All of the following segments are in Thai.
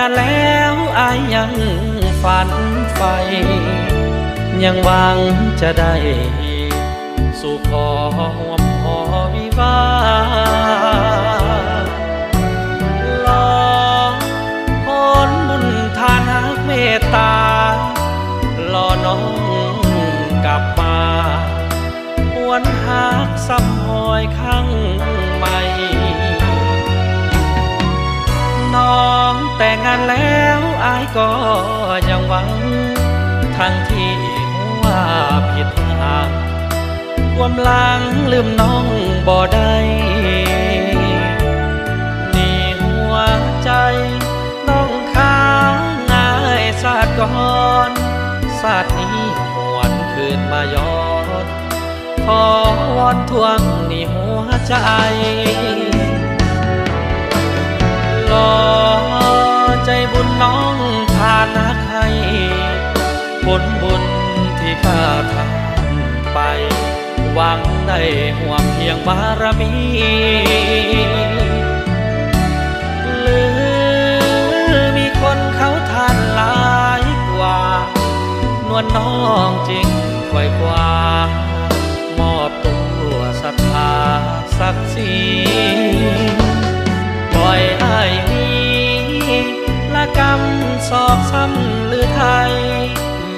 านแล้วอายยังฝันใฝ่ยังหวังจะได้สู่ขอห่วมหอวิวาลองผลบุญทานหักเมตตารอน้องกลับมาหวนหักซ้ำหอยข้างใหม่น้องแต่งงานแล้วอายก็ยังหวังทั้งที่ว่าผิดทางความหลังลืมน้องบ่ได้นี่หัวใจน้องค้างง่ายสาดก่อนสาดนี้หวนคืนมาย้อนขอวอนทวงนี่หัวใจรอใจบุญน้องทานนักให้ผลบุญที่ข้าทำไปหวังได้ห่วงเพียงบารมีหรือมีคนเขาทานหลายกว่านวลน้องจริงไขว่คว้ามอบตัวศรัทธาศักดิ์ศรีปล่อยอ้ายนี้ละกรรมศอกซ้ำหรือไทย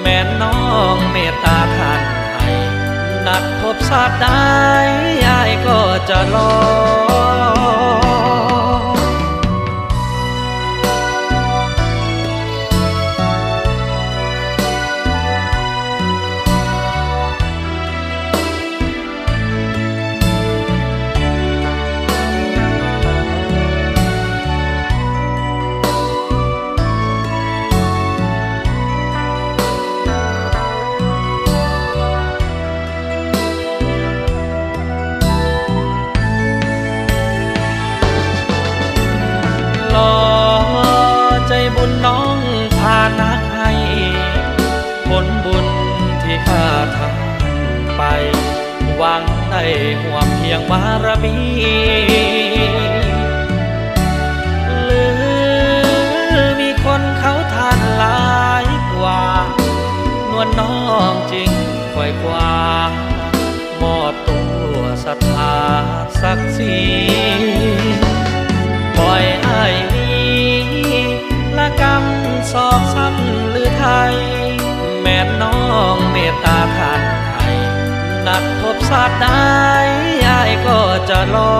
แม่น้องเมตตาท่านให้นัดพบชาติใดอ้ายก็จะรอใจบุญน้องพานักให้ผลบุญที่ข้าทำไปหวังได้ห่วงเพียงบารมีหรือมีคนเขาทานหลายกว่านวลน้องจริงไขว่คว้ามอบตัวศรัทธาศักดิ์ศรีปล่อยอ้ายละกรรมศอกซ้ำหรือไทยแม่น้องเมตตาท่านให้นัดพบชาติใดอ้ายก็จะรอ